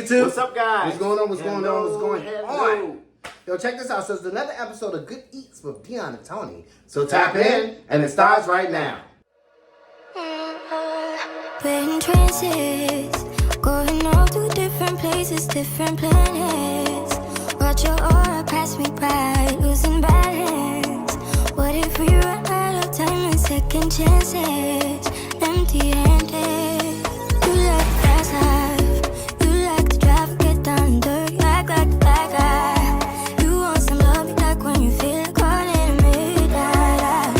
YouTube? What's up, guys? What's going on? What's going on? What's going Hello. on? Yo, check this out. So it's another episode of Good Eats with Dion and Tony. So tap in, and it starts right now. We're in trances, going all to different places, different planets. Watch your aura pass me by, losing balance. What if we run out of time and second chances? Empty-handed. You like fast life, you like to drive, get down and dirty, act like a bad guy. You want some love, you like when you feel caught in the midnight.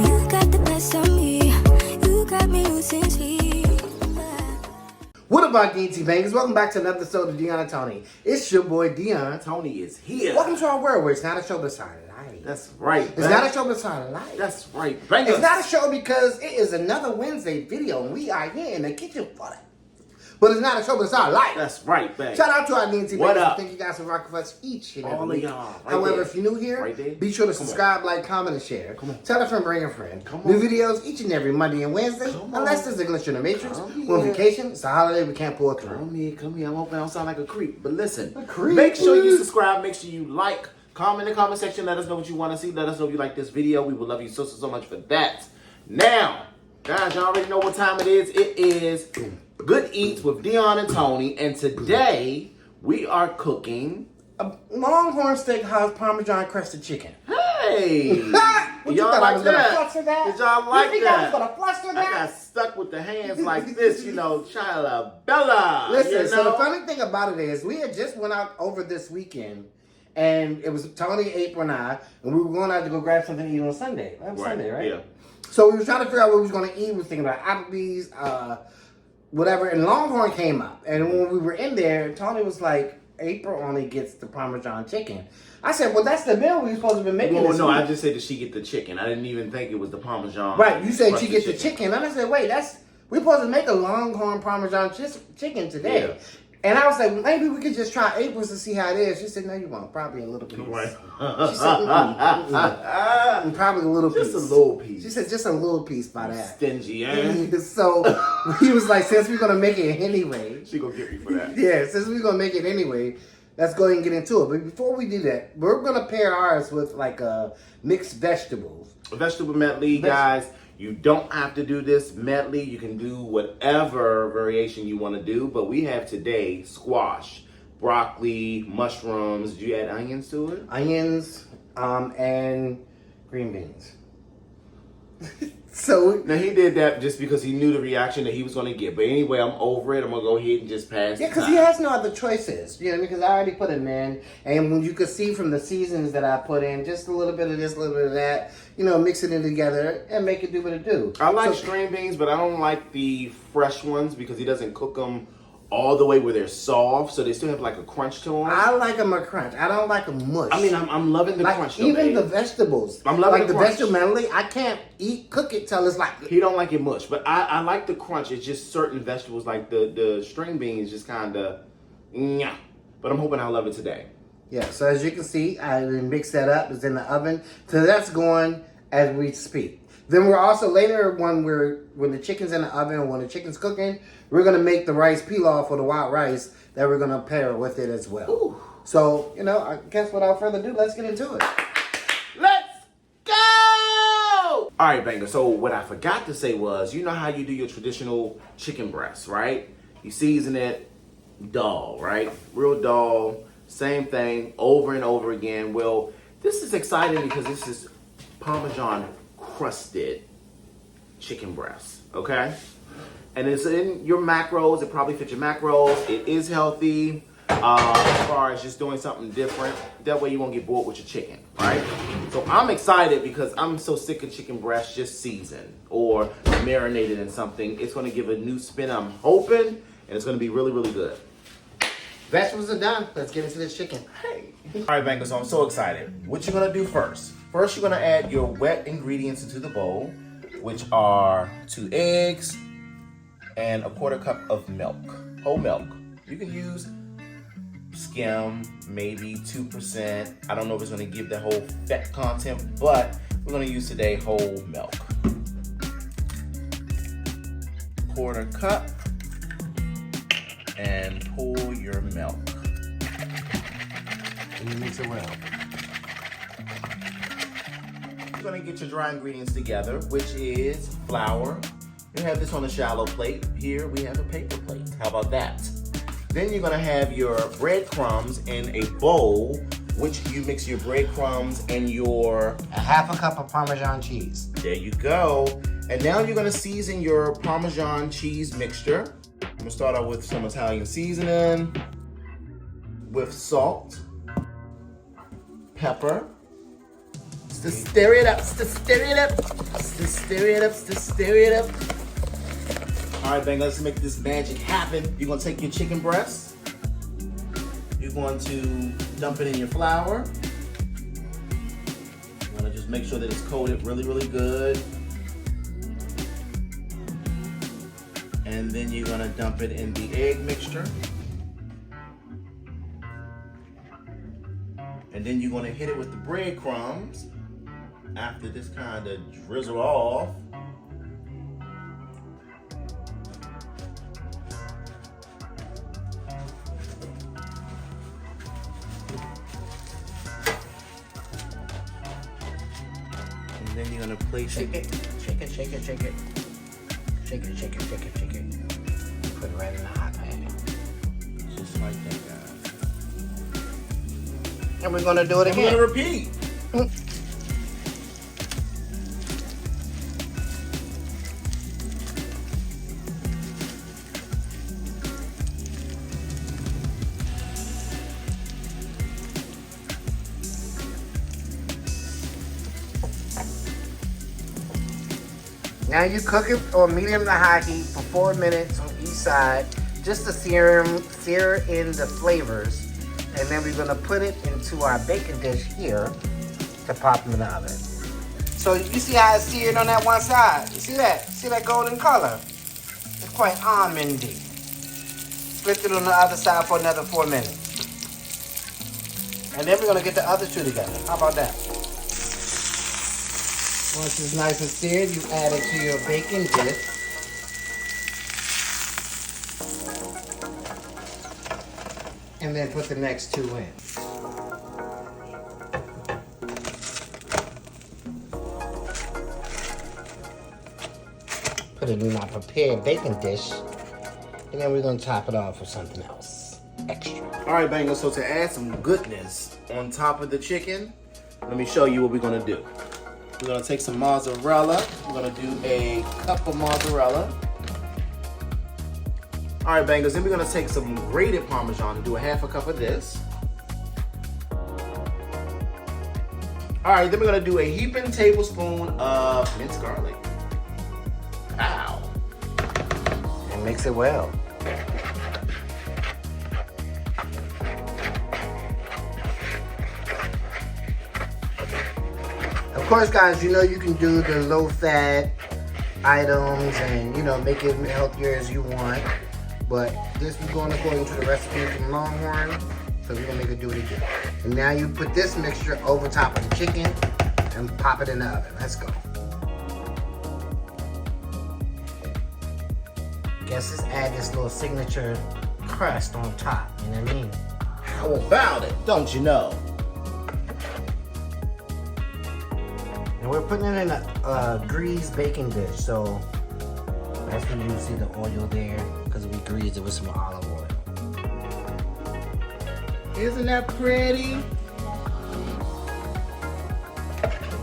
You got the best of me, you got me losing sleep. What up, DT Bangers? Welcome back to another episode of Dion and Tony. It's your boy Dion. Tony is here. Welcome to our world where it's not a show but it's a light. That's right. It's not a show but it's a light. That's right. It's not a show because it is another Wednesday video and we are here in the kitchen for that. But it's not a show but it's a light. That's right, bang. Shout out to our DT What Bangers. up? Thank you guys for rocking with us each and every All of week. y'all. Right However, there. if you're new here, Right there. be sure to Come subscribe, like, comment, and share. Come on. Tell a friend, bring a friend. Come New on. videos each and every Monday and Wednesday. Come on. Unless there's a glitch in the matrix. Come We're on here. vacation. It's a holiday. We can't pull through. Come here. I'm hoping I don't sound like a creep. But listen, A creep, make sure you please. subscribe. Make sure you like, comment in the comment section. Let us know what you want to see. Let us know if you like this video. We would love you so much for that. Now, guys, y'all already know what time it is. It is Good Eats with Dion and Tony. And today, we are cooking. A Longhorn Steakhouse Parmesan Crusted Chicken. Hey! What you thought I was gonna fluster that? Did y'all like you think that? I was gonna fluster I that? got stuck with the hands like this, you know, Chila Bella. Listen, you know? so the funny thing about it is we had just went out over this weekend and it was Tony, April, and I, and we were going out to go grab something to eat on Sunday. That was Sunday, right? Yeah. So we were trying to figure out what we was going to eat. We was thinking about Applebee's, whatever, and Longhorn came up. And when we were in there, Tony was like, April only gets the Parmesan chicken. I said, well, that's the meal we were supposed to be making Well, this no, week. I just said that she get the chicken. I didn't even think it was the Parmesan. Right, you said she crusted gets the chicken. And I said, wait, we're supposed to make a Longhorn Parmesan chicken today. Yeah. And I was like, maybe we could just try April's to see how it is. She said, no, you won't. Probably a little piece. Right. She said, probably a little piece. Just a little piece. She said, just a little piece by that. Stingy, eh? So he was like, since we're going to make it anyway. She gonna get me for that. Yeah, since we're going to make it anyway, let's go ahead and get into it. But before we do that, we're going to pair ours with like mixed vegetables. Vegetable medley, guys. You don't have to do this medley. You can do whatever variation you want to do. But we have today squash, broccoli, mushrooms. Did you add onions to it? Onions, and green beans. So Now, he did that just because he knew the reaction that he was going to get. But anyway, I'm over it. I'm going to go ahead and just pass yeah, the because time. he has no other choices. You know, because I already put him in, and when you could see from the seasons that I put in, just a little bit of this, a little bit of that. You know, mix it in together and make it do what it do. I like So- string beans, but I don't like the fresh ones because he doesn't cook them all the way where they're soft, so they still have like a crunch to them. I like them a crunch. I don't like them mush. I mean, I'm loving the like crunch though, even babe. the vegetables. I'm loving like the the crunch. vegetable medley. I can't cook it till it's like. He don't like it much, but I like the crunch. It's just certain vegetables like the string beans just kind of, yeah. But I'm hoping I'll love it today. Yeah. So as you can see, I mixed that up. It's in the oven. So that's going as we speak. Then we're also later when the chicken's in the oven, when the chicken's cooking, we're gonna make the rice pilaf or the white rice that we're gonna pair with it as well. Ooh. So I guess without further ado, let's get into it. Let's go! All right, banger. So what I forgot to say was, you know how you do your traditional chicken breast, right? You season it dull, right? Real dull. Same thing over and over again. Well, this is exciting because this is Parmesan Crusted Chicken breast, okay? And it's in your macros. It probably fits your macros. It is healthy as far as just doing something different. That way you won't get bored with your chicken, right? So I'm excited because I'm so sick of chicken breast just seasoned or marinated in something. It's going to give a new spin, I'm hoping, and it's going to be really, really good. Vegetables are done. Let's get into this chicken. Hey. All right, bangers, so I'm so excited. What you're gonna do first? First, you're gonna add your wet ingredients into the bowl, which are 2 eggs and a 1/4 cup of milk, whole milk. You can use skim, maybe 2%. I don't know if it's gonna give the whole fat content, but we're gonna use today whole milk. 1/4 cup. And pour boil your milk. And you mix it well. You're gonna get your dry ingredients together, which is flour. You have this on a shallow plate. Here we have a paper plate. How about that? Then you're gonna have your breadcrumbs in a bowl, which you mix your breadcrumbs and your... A half a cup of Parmesan cheese. There you go. And now you're gonna season your Parmesan cheese mixture. I'm gonna start out with some Italian seasoning, with salt, pepper. Just stir it up, just stir it up, just stir it up, just stir it up. All right, bang, let's make this magic happen. You're gonna take your chicken breast. You're going to dump it in your flour. You're gonna just make sure that it's coated really, really good. And then you're gonna dump it in the egg mixture. And then you're gonna hit it with the breadcrumbs after this kind of drizzle off. And then you're gonna place Shake it, shake it, shake it, shake it. Shake it, shake it, shake it, shake it. Put it right in the hot pan. just like that, guys. And we're gonna do it again. I'm gonna repeat. Now you cook it on medium to high heat for 4 minutes on each side, just to sear in the flavors. And then we're gonna put it into our baking dish here to pop them in the oven. So you see how it's seared on that one side? You see that? See that golden color? It's quite almondy. Split it on the other side for another 4 minutes. And then we're gonna get the other two together. How about that? Once it's nice and seared, you add it to your baking dish. And then put the next two in. Put it in our prepared baking dish. And then we're gonna top it off with something else extra. All right, bangers, so to add some goodness on top of the chicken, let me show you what we're gonna do. We're gonna take some mozzarella. We're gonna do a cup of mozzarella. All right, bangers, then we're gonna take some grated Parmesan and do a half a cup of this. All right, then we're gonna do a heaping tablespoon of minced garlic. Ow. And mix it well. Of course, guys, you know you can do the low-fat items and, you know, make it healthier as you want. But this is going according to the recipe from Longhorn, so we're gonna make it do it again. And now you put this mixture over top of the chicken and pop it in the oven. Let's go. Guess let's add this little signature crust on top, you know what I mean? How about it? Don't you know? And we're putting it in a greased baking dish, so that's when you see the oil there, because we greased it with some olive oil. Isn't that pretty?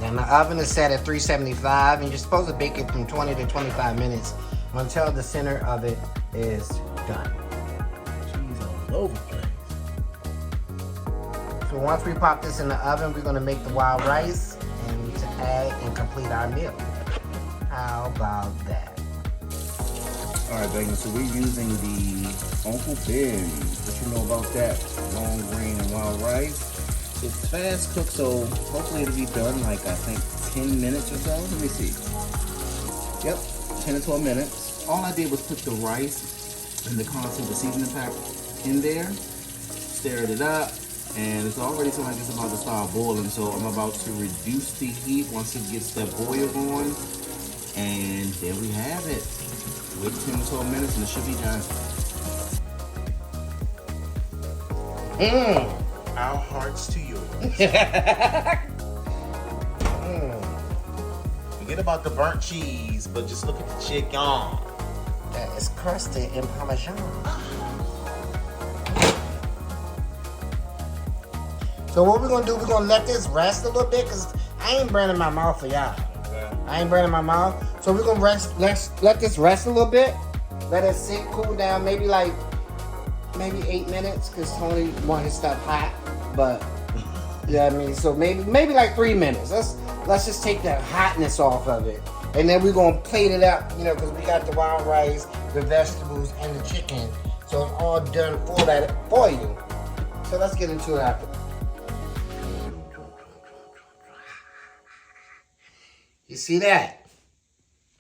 And the oven is set at 375, and you're supposed to bake it from 20 to 25 minutes until the center of it is done. Cheese all over the place. So once we pop this in the oven, we're gonna make the wild rice and to add and complete our meal. How about that? All right, bangers, so we're using the Uncle Ben's. What you know about that? Long grain and wild rice. It's fast cooked, so hopefully it'll be done like, I think, 10 minutes or so. Let me see. Yep, 10 to 12 minutes. All I did was put the rice and the content, the seasoning pack in there, stirred it up, and it's already something like it's about to start boiling, so I'm about to reduce the heat once it gets that boil going, and there we have it. Wait 10 to 12 minutes and it should be done. Our hearts to yours. Forget about the burnt cheese, but just look at the chicken. That is crusted in Parmesan. So what we're gonna do, we're gonna let this rest a little bit, because I ain't burning my mouth for y'all. Okay. I ain't burning my mouth. So we're gonna let this rest a little bit. Let it sit, cool down, maybe 8 minutes, because Tony want his stuff hot. But yeah, I mean, so maybe like 3 minutes. Let's just take that hotness off of it. And then we're gonna plate it up, because we got the wild rice, the vegetables, and the chicken. So it's all done for you. So let's get into it after. You see that?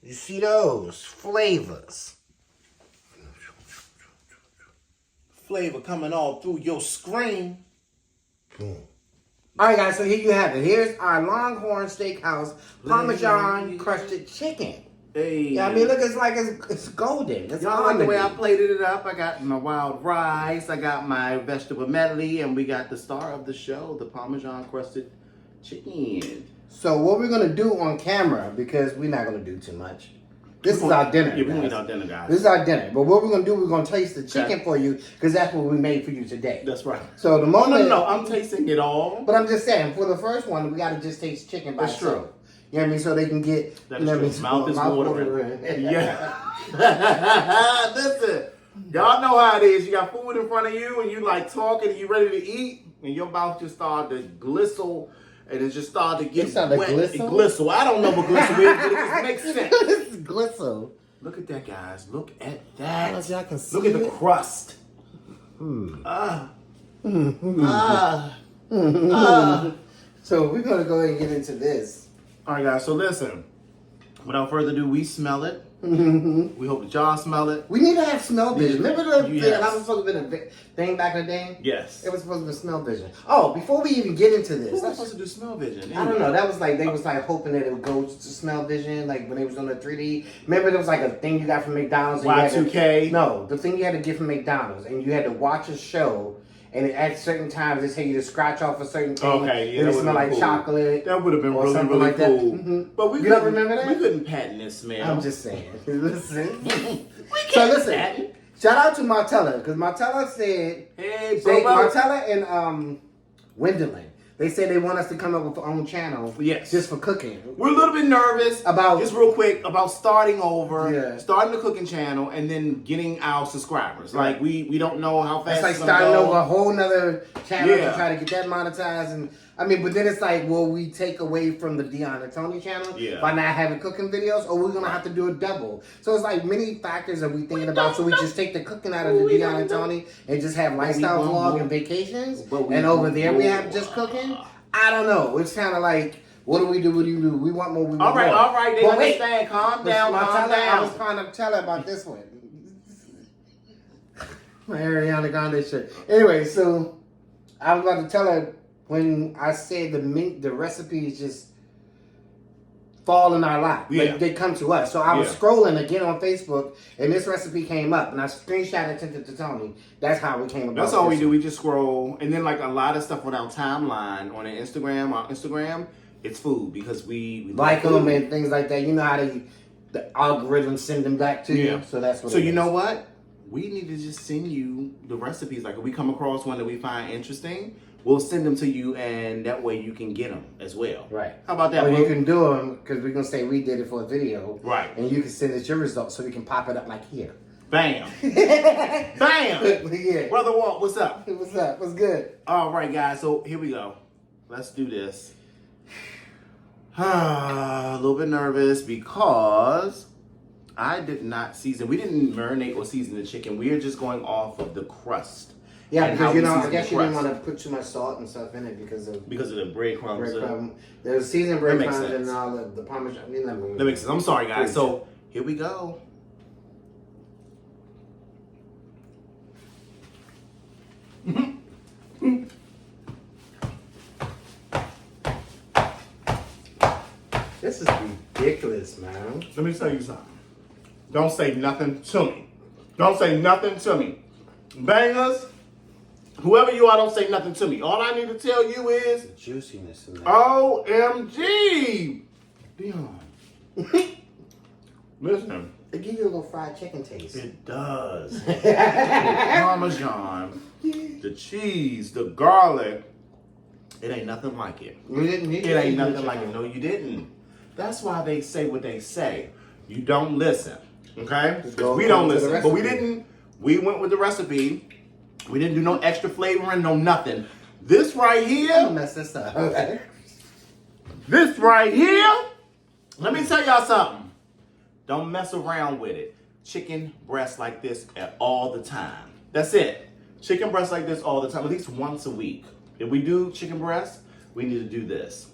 You see those flavors? Flavor coming all through your screen. Boom. All right, guys, so here you have it. Here's our Longhorn Steakhouse Parmesan Crusted Chicken. Hey. Yeah, I mean, look, it's golden. It's Y'all like the way I plated it up? I got my wild rice, I got my vegetable medley, and we got the star of the show, the Parmesan Crusted Chicken. So what we're going to do on camera, because we're not going to do too much. This is our dinner. Yeah, we're going to eat our dinner, guys. This is our dinner. But what we're going to do, we're going to taste the chicken for you, because that's what we made for you today. That's right. So the moment... No, I'm tasting it all. But I'm just saying, for the first one, we got to just taste chicken by itself. True. You know what I mean? So they can get... That is true. Mouth is watering. Yeah. Listen, y'all know how it is. You got food in front of you, and you like talking, and you ready to eat, and your mouth just started to glistle. And it just started to get wet. Glistle. I don't know what glistle is, but it just makes sense. It's glistle. Look at that, guys. Look at that. As y'all can see Look at the crust. So we're going to go ahead and get into this. All right, guys. So listen. Without further ado, we smell it. We hope that y'all smell it. We need to have smell vision. Remember the thing Yes. that was supposed to be a thing back in the day? Yes. It was supposed to be smell vision. Oh, before we even get into this, Who's supposed to do smell vision? I don't know. That was like, they was like hoping that it would go to smell vision, like when they was on the 3D. Remember there was like a thing you got from McDonald's. And Y2K? No, the thing you had to get from McDonald's, and you had to watch a show, and at certain times they tell you to scratch off a certain thing. Okay, yeah, and it that smell like cool. chocolate. That would have been or really, something really like that. cool. Mm-hmm. But we You don't remember that? We couldn't patent this smell. I'm just saying. Listen. So listen. Shout out to Martella, because Martella said, hey, Martella and Wendelin, they said they want us to come up with our own channel. Yes. Just for cooking. We're a little bit nervous about, just real quick, about starting over, Yeah. starting the cooking channel, and then getting our subscribers. Right. Like we don't know how fast it's like it's gonna starting go. over a whole nother channel Yeah. to try to get that monetized. And I mean, but then it's like, will we take away from the Dion and Tony channel by not having cooking videos, or we're gonna have to do a double? So it's like many factors that we thinking about. So we just take the cooking out of the Dion and Tony and just have lifestyle vlog and vacations, and over there we have just cooking. I don't know. It's kind of like, what do we do? What do you do? We want more. We want all right, more. all right. They But understand. Calm down, calm down. I was trying to tell her about this one. My Ariana Grande shirt. Anyway, so I was about to tell her when I said the recipes just fall in our lap. Yeah. Like they come to us. So I was scrolling again on Facebook, and this recipe came up, and I screenshot it, sent it to Tony. That's how it came about. That's all we do. We just scroll, and then like a lot of stuff on our timeline on our Instagram, it's food because we like them and things like that. You know how the algorithms send them back to you. So that's what. So you know what? We need to just send you the recipes. Like if we come across one that we find interesting, we'll send them to you, and that way you can get them as well. Right. How about that? Or you can do them because we're gonna say we did it for a video. Right. And you can send us your results so we can pop it up like here. Bam. Bam. Yeah. Brother Walt, what's up? What's up? What's good? All right, guys. So here we go. Let's do this. A little bit nervous because I did not season. We didn't marinate or season the chicken. We are just going off of the crust. Yeah, and because how we I season guess the you didn't crust. want to put too much salt and stuff in it because of the breadcrumbs. There's seasoned That makes breadcrumbs and sense. all the Parmesan. That makes sense. I'm sorry, guys. So here we go. This is ridiculous, man. Let me tell you something. Don't say nothing to me. Don't say nothing to me. Bangers, Whoever you are, don't say nothing to me. All I need to tell you is The juiciness in that. OMG. Dion. Listen. It gives you a little fried chicken taste. It does. The Parmesan, the cheese, the garlic. It ain't nothing like it. You didn't need It ain't nothing like it. No, you didn't. That's why they say what they say. You don't listen. Okay? We don't listen. But we didn't. We went with the recipe. We didn't do no extra flavoring, no nothing. This right I'm here. gonna mess this up. This right here. Let me tell y'all something. Don't mess around with it. Chicken breast like this all the time. That's it. Chicken breast like this all the time, at least once a week. If we do chicken breast, we need to do this.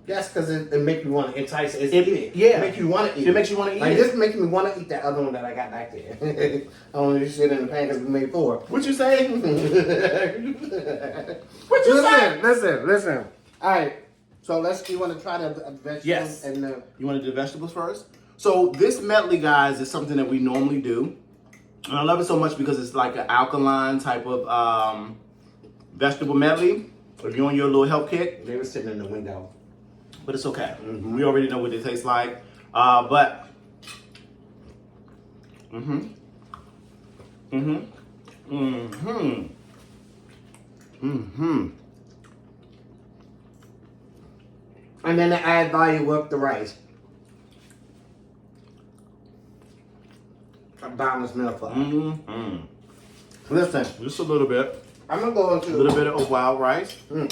That's because it makes you want to entice it. Yeah. It makes you want to eat. It makes you want to eat like it. This makes me want to eat that other one that I got back there. I don't know, just sit in the pan because we made 4. What you say? What you say? Listen. All right. So you want to try the vegetables? Yes. And You want to do the vegetables first? So this medley, guys, is something that we normally do. And I love it so much because it's like an alkaline type of vegetable medley. If you're on your little health kick. They were sitting in the window. But it's okay. We already know what it tastes like. And then to add value with the rice. A boneless milk. Listen, just a little bit. I'm gonna go into A little bit of wild rice. I want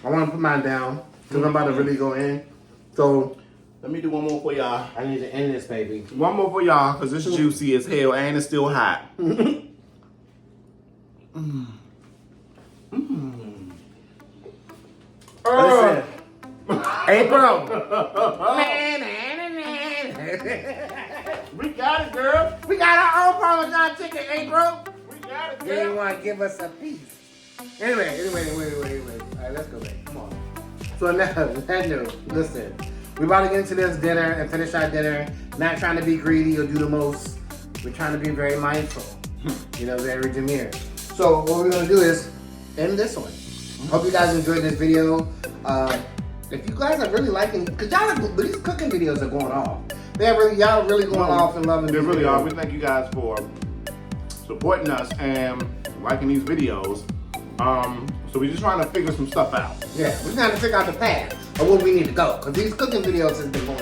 to put mine down because I'm about to really go in. So Let me do one more for y'all. I need to end this, baby. One more for y'all because it's juicy as hell and it's still hot. Listen, April. We got it, girl. We got our own Parmesan chicken, April. We got it, You didn't girl. want to give us a piece. Anyway. All right, let's go back. Come on. So now, that note, listen. We're about to get into this dinner and finish our dinner. Not trying to be greedy or do the most. We're trying to be very mindful. Very demure. So what we're going to do is end this one. Hope you guys enjoyed this video. If you guys are really liking, because these cooking videos are going off. Y'all are really going off and loving They these really videos. are. We thank you guys for supporting us and liking these videos. So we're just trying to figure some stuff out. Yeah, we're trying to figure out the path of where we need to go. Because these cooking videos has been going.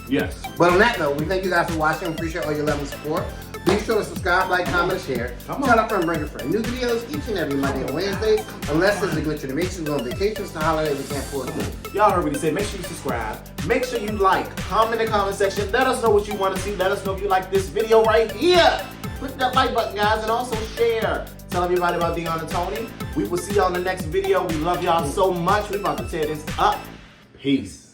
Yes. But on that note, we thank you guys for watching. Appreciate all your love and support. Be sure to subscribe, like, comment, share. Tell a friend, bring a friend. New videos each and every Monday and Wednesday. Unless there's a glitch in the matrix, we go on vacations, the holiday, we can't afford it. Y'all heard what he said. Make sure you subscribe. Make sure you like. Comment in the comment section. Let us know what you want to see. Let us know if you like this video right here. Click that like button, guys, and also share. Tell everybody about Dion and Tony. We will see y'all in the next video. We love y'all so much. We about to tear this up. Peace.